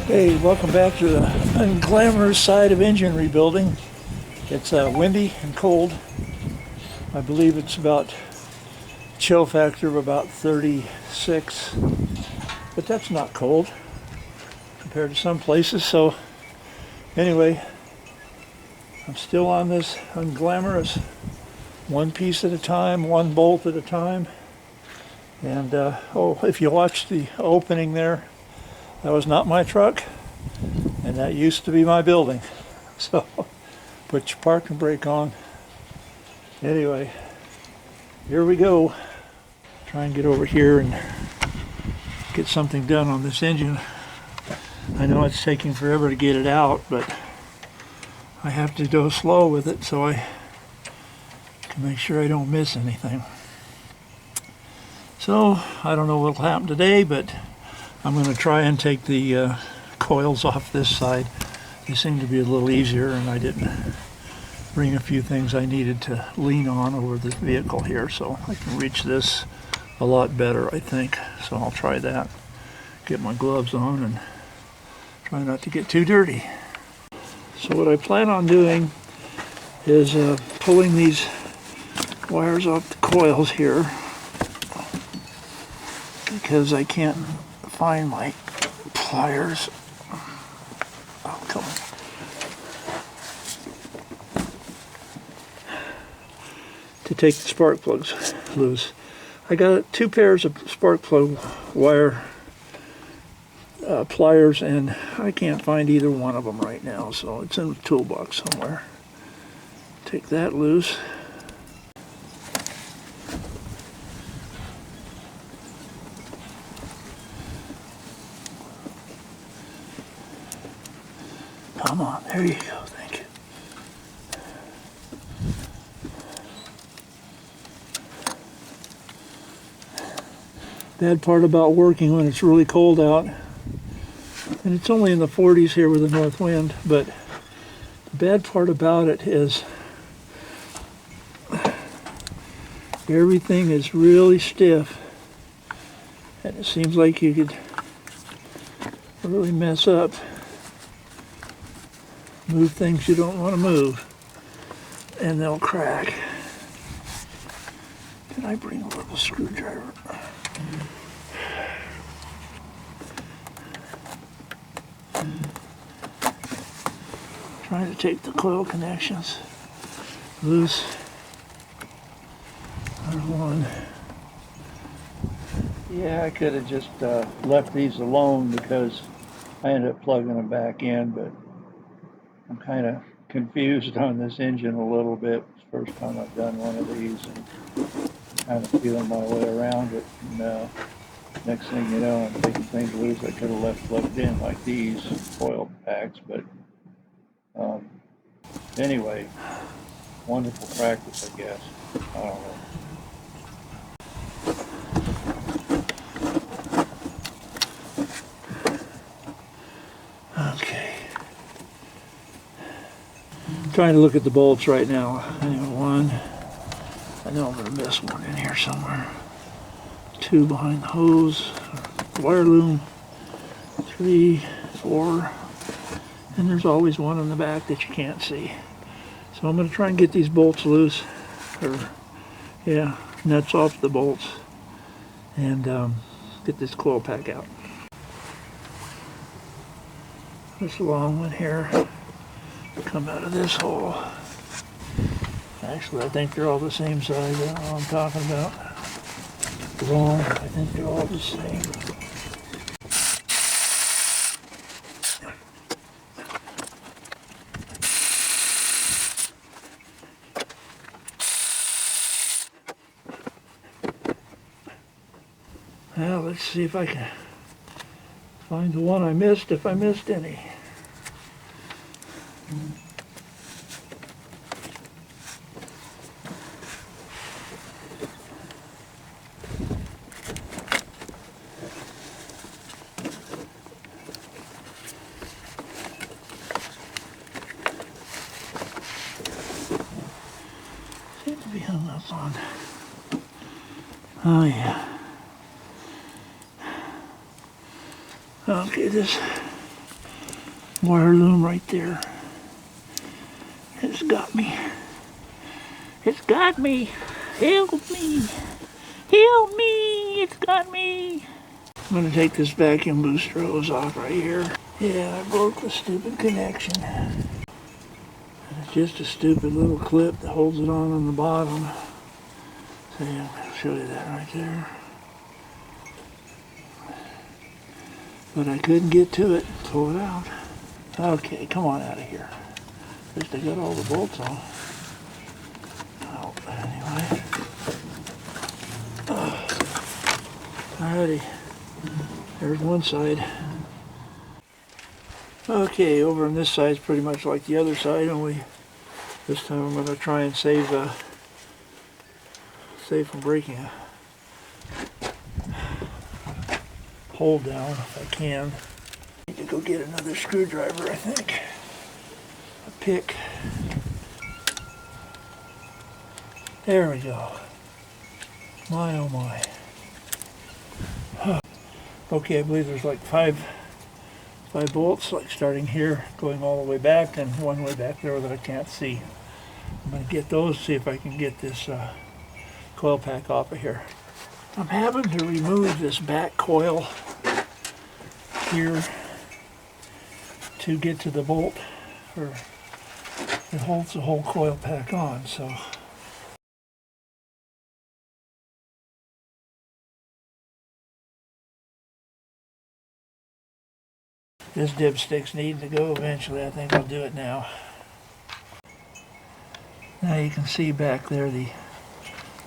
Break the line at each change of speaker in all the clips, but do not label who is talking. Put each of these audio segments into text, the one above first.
Hey, welcome back to the unglamorous side of engine rebuilding. It's windy and cold. I believe it's about chill factor of about 36, but that's not cold compared to some places. So anyway, I'm still on this unglamorous, one piece at a time, one bolt at a time. And if you watch the opening there, that was not my truck, and that used to be my building. So put your parking brake on. Anyway, here we go. Try and get over here and get something done on this engine. I know it's taking forever to get it out, but I have to go slow with it so I can make sure I don't miss anything. So I don't know what will happen today, but I'm going to try and take the coils off this side. They seem to be a little easier, and I didn't bring a few things I needed to lean on over this vehicle here, so I can reach this a lot better, I think. So I'll try that. Get my gloves on and try not to get too dirty. So what I plan on doing is pulling these wires off the coils here, because I can't find my pliers. Oh, come on. To take the spark plugs loose. I got two pairs of spark plug wire pliers, and I can't find either one of them right now, so it's in the toolbox somewhere. Take that loose. Come on, there you go, thank you. Bad part about working when it's really cold out, and it's only in the 40s here with the north wind, but the bad part about it is everything is really stiff, and it seems like you could really mess up. Move things you don't want to move, and they'll crack. Can I bring a little screwdriver? Trying to take the coil connections loose. There's one. Yeah, I could have just left these alone because I ended up plugging them back in, but I'm kind of confused on this engine a little bit. It's the first time I've done one of these, and kind of feeling my way around it. And next thing you know, I'm taking things loose I could have left plugged in, like these coil packs. But anyway, wonderful practice, I guess. I don't know. Trying to look at the bolts right now. One. I know I'm going to miss one in here somewhere. Two behind the hose. Wire loom. 3, 4. And there's always one in the back that you can't see. So I'm going to try and get these bolts loose. Nuts off the bolts. And get this coil pack out. This long one here. Come out of this hole. Actually, I think they're all the same size. I don't know what I'm talking about. Wrong. I think they're all the same. Well, let's see if I can find the one I missed, if I missed any. Seems to be hung up on. Oh yeah. Okay, this wire loom right there. It's got me. It's got me. Help me. Help me. It's got me. I'm going to take this vacuum booster hose off right here. Yeah, I broke the stupid connection. It's just a stupid little clip that holds it on the bottom. So yeah, I'll show you that right there. But I couldn't get to it, pull it out. Okay, come on out of here. At least I got all the bolts on. Oh, anyway. Alrighty, there's one side. Okay, over on this side is pretty much like the other side, only this time I'm going to try and save from breaking a hole down if I can. Need to go get another screwdriver, I think. A pick. There we go. My oh my. Okay, I believe there's like five bolts, like starting here, going all the way back, and one way back there that I can't see. I'm going to get those, see if I can get this coil pack off of here. I'm having to remove this back coil here to get to the bolt, or it holds the whole coil pack on, so. This dipstick's needing to go eventually. I think I'll do it now. Now you can see back there the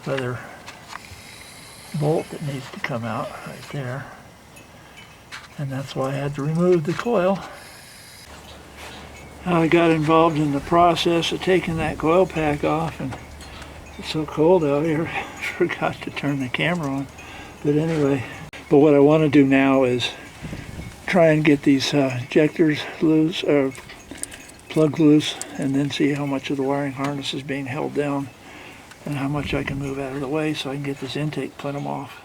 other bolt that needs to come out right there. And that's why I had to remove the coil. I got involved in the process of taking that coil pack off, and it's so cold out here, I forgot to turn the camera on. But anyway, but what I want to do now is try and get these injectors loose, or plugged loose, and then see how much of the wiring harness is being held down and how much I can move out of the way so I can get this intake plenum off.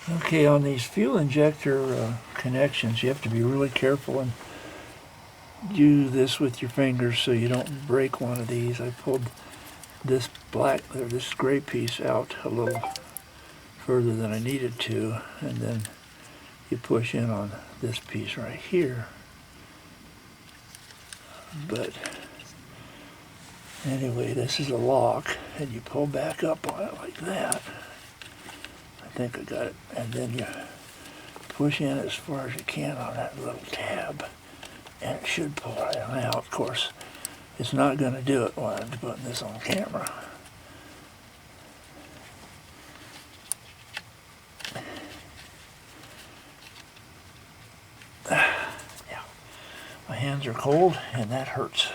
Okay, on these fuel injector connections, you have to be really careful and do this with your fingers so you don't break one of these. I pulled this black, or this gray piece out a little further than I needed to, and then you push in on this piece right here. But anyway, this is a lock, and you pull back up on it like that. I think I got it. And then you push in as far as you can on that little tab, and it should pull right on out. Of course, it's not going to do it while I'm putting this on camera. My hands are cold, and that hurts.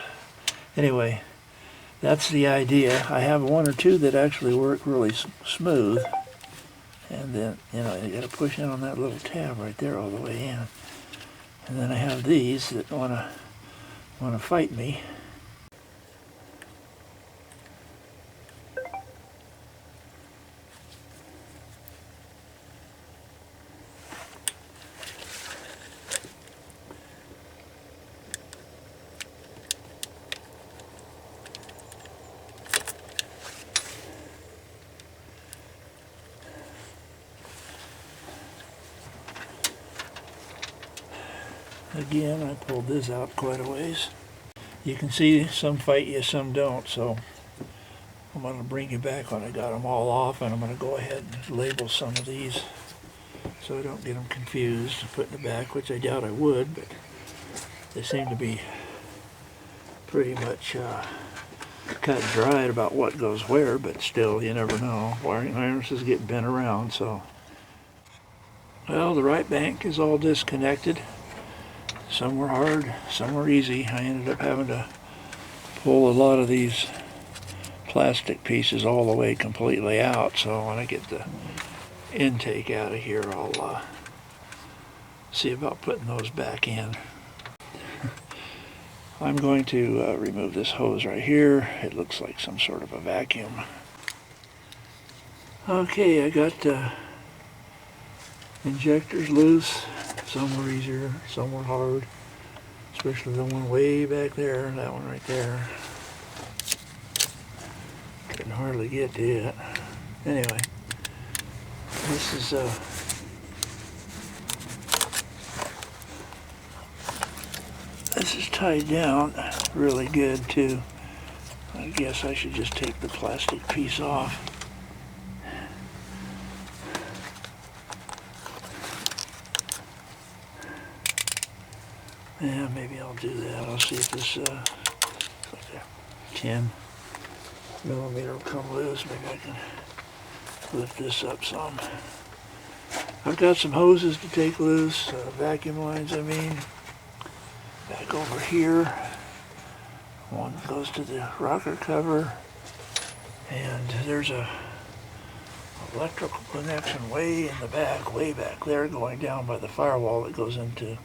Anyway, that's the idea. I have one or two that actually work really smooth. And then, you know, you got to push in on that little tab right there all the way in. And then I have these that want to fight me. Again, I pulled this out quite a ways. You can see some fight you, some don't, so I'm going to bring you back when I got them all off, and I'm going to go ahead and label some of these so I don't get them confused and put in the back, which I doubt I would, but they seem to be pretty much cut and dried about what goes where, but still, you never know. Wiring harnesses get bent around, so. Well, the right bank is all disconnected. Some were hard, some were easy. I ended up having to pull a lot of these plastic pieces all the way completely out, so when I get the intake out of here, I'll see about putting those back in. I'm going to remove this hose right here. It looks like some sort of a vacuum. Okay, I got injectors loose, Some were easier, some were hard. Especially the one way back there, that one right there. Couldn't hardly get to it. Anyway, this is tied down really good too. I guess I should just take the plastic piece off. Yeah, maybe I'll do that. I'll see if this like a 10 millimeter will come loose. Maybe I can lift this up some. I've got some hoses to take loose, vacuum lines I mean. Back over here. One goes to the rocker cover. And there's a electrical connection way in the back, way back there, going down by the firewall that goes into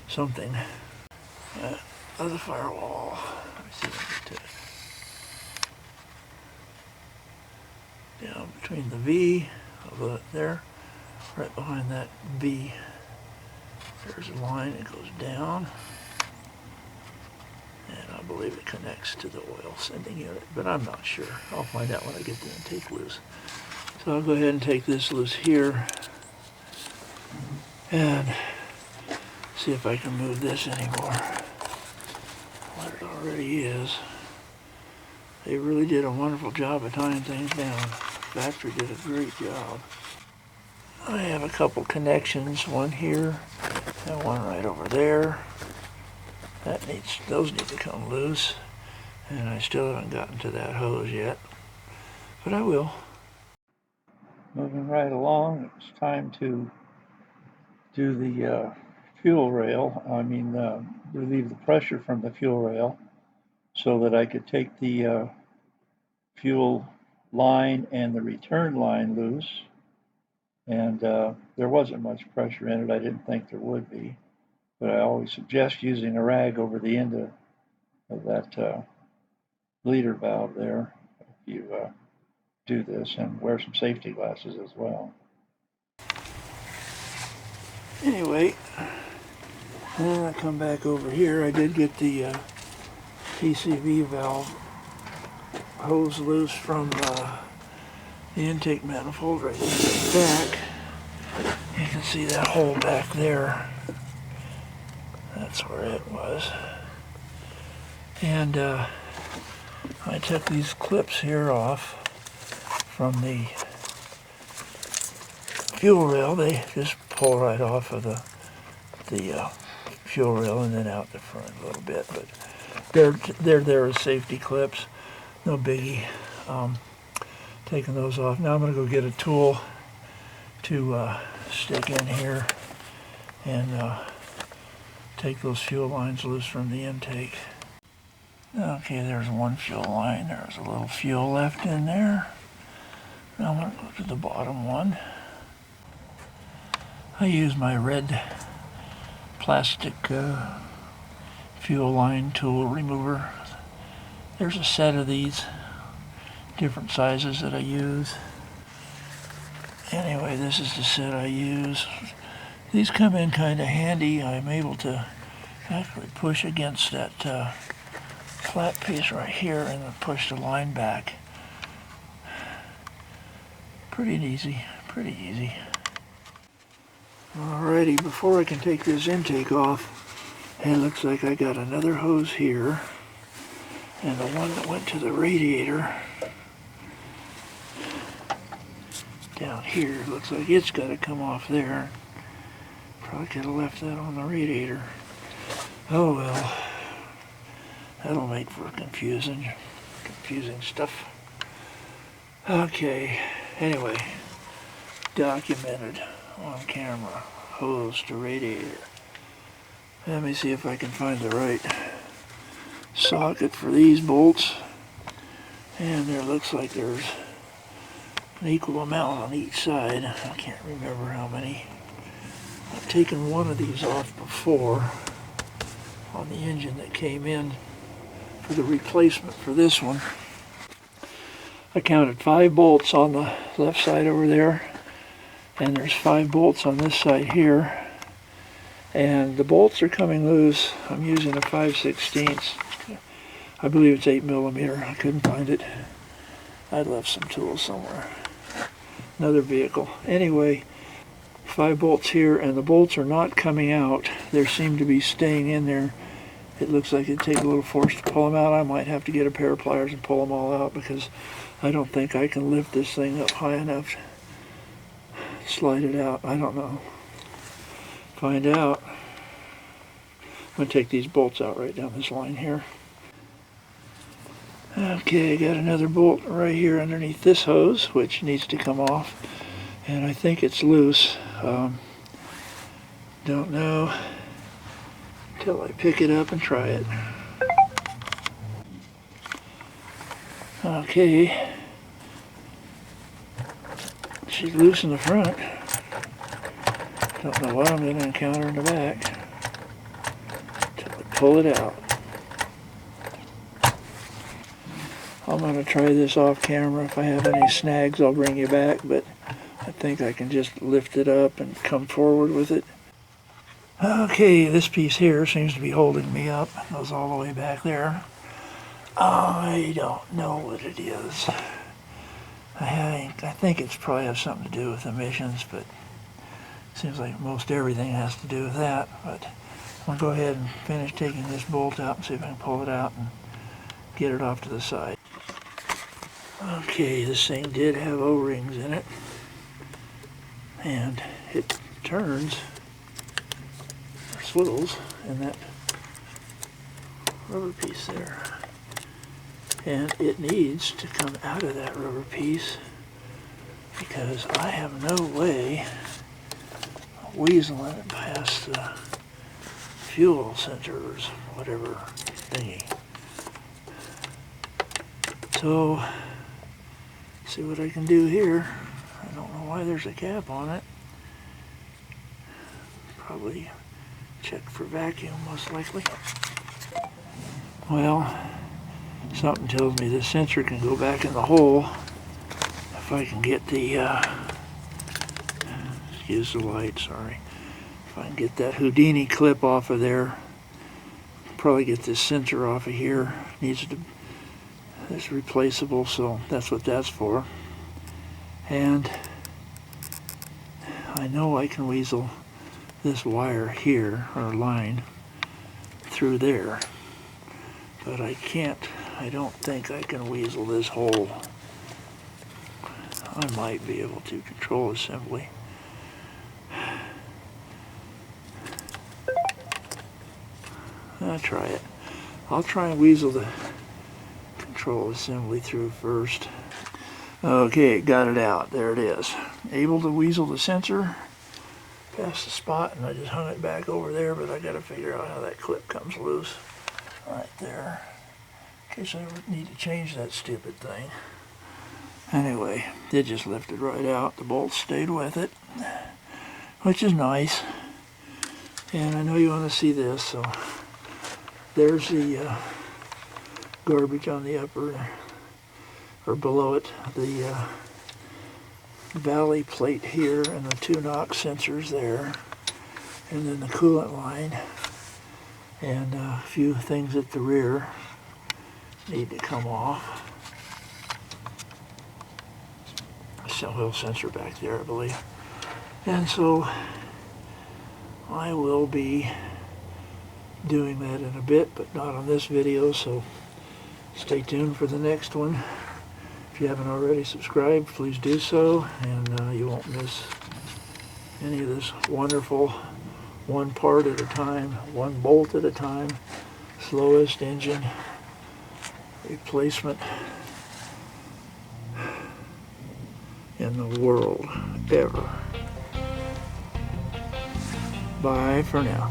something. Other firewall. Let me see if I can get to it. Down between the V, over there, right behind that V. There's a line that goes down. And I believe it connects to the oil sending unit, but I'm not sure. I'll find out when I get the intake loose. So I'll go ahead and take this loose here and see if I can move this anymore. What it already is. They really did a wonderful job of tying things down. The factory did a great job. I have a couple connections, one here and one right over there. Those need to come loose, and I still haven't gotten to that hose yet, but I will. Moving right along, it's time to do the fuel rail. Relieve the pressure from the fuel rail so that I could take the fuel line and the return line loose. And there wasn't much pressure in it. I didn't think there would be. But I always suggest using a rag over the end of that bleeder valve there if you do this, and wear some safety glasses as well. Anyway, then I come back over here. I did get the PCV valve hose loose from the intake manifold right in the back. You can see that hole back there. That's where it was. And I took these clips here off from the fuel rail. They just pull right off of the fuel rail and then out the front a little bit. But they're there as safety clips. No biggie. Taking those off. Now I'm going to go get a tool to stick in here and take those fuel lines loose from the intake. Okay, there's one fuel line. There's a little fuel left in there. Now I'm going to go to the bottom one. I use my red plastic fuel line tool remover. There's a set of these, different sizes that I use. Anyway, this is the set I use. These come in kind of handy. I'm able to actually push against that flat piece right here and then push the line back. Pretty easy, pretty easy. Alrighty, before I can take this intake off, it looks like I got another hose here, and the one that went to the radiator down here, looks like it's got to come off there. Probably could have left that on the radiator. Oh well, that'll make for confusing stuff. Okay, anyway, documented on camera, hose to radiator. Let me see if I can find the right socket for these bolts. And there looks like there's an equal amount on each side. I can't remember how many. I've taken one of these off before on the engine that came in for the replacement for this one. I counted 5 bolts on the left side over there, and there's 5 bolts on this side here, And the bolts are coming loose. I'm using a 5/16. I believe it's 8mm. I couldn't find it. I left some tools somewhere. Another vehicle. Anyway, 5 bolts here, and the bolts are not coming out. They seem to be staying in there. It looks like it'd take a little force to pull them out. I might have to get a pair of pliers and pull them all out, because I don't think I can lift this thing up high enough to slide it out. I don't know. Find out. I'm going to take these bolts out right down this line here. Okay, I got another bolt right here underneath this hose, which needs to come off. And I think it's loose. Don't know until I pick it up and try it. Okay. She's loose in the front. Don't know what I'm going to encounter in the back until I pull it out. I'm going to try this off camera. If I have any snags, I'll bring you back, but I think I can just lift it up and come forward with it. Okay, this piece here seems to be holding me up. It goes all the way back there. I don't know what it is. I think it's probably has something to do with emissions, but it seems like most everything has to do with that. But I'll go ahead and finish taking this bolt out and see if I can pull it out and get it off to the side. Okay, this thing did have O-rings in it, and it turns, or swivels, in that rubber piece there. And it needs to come out of that rubber piece, because I have no way of weaseling it past the fuel sensors, whatever thingy. So, see what I can do here. I don't know why there's a cap on it. Probably check for vacuum, most likely. Well, something tells me this sensor can go back in the hole if I can get the, excuse the light, sorry. If I can get that Houdini clip off of there, probably get this sensor off of here. Needs to, it's replaceable, so that's what that's for. And I know I can weasel this wire here, or line, through there. But I can't, I don't think I can weasel this hole. I might be able to control assembly. I'll try it. I'll try and weasel the control assembly through first. Okay, got it out. There it is. Able to weasel the sensor past the spot, and I just hung it back over there, but I got to figure out how that clip comes loose. Right there. In case I ever need to change that stupid thing. Anyway, it just lifted right out. The bolts stayed with it, which is nice. And I know you want to see this, so there's the garbage on the upper, or below it, the valley plate here, and the 2 NOx sensors there, and then the coolant line, and a few things at the rear need to come off. Oil sensor back there, I believe. And so I will be doing that in a bit, but not on this video, so stay tuned for the next one. If you haven't already subscribed, please do so, and you won't miss any of this wonderful, one part at a time, one bolt at a time, slowest engine replacement in the world ever. Bye for now.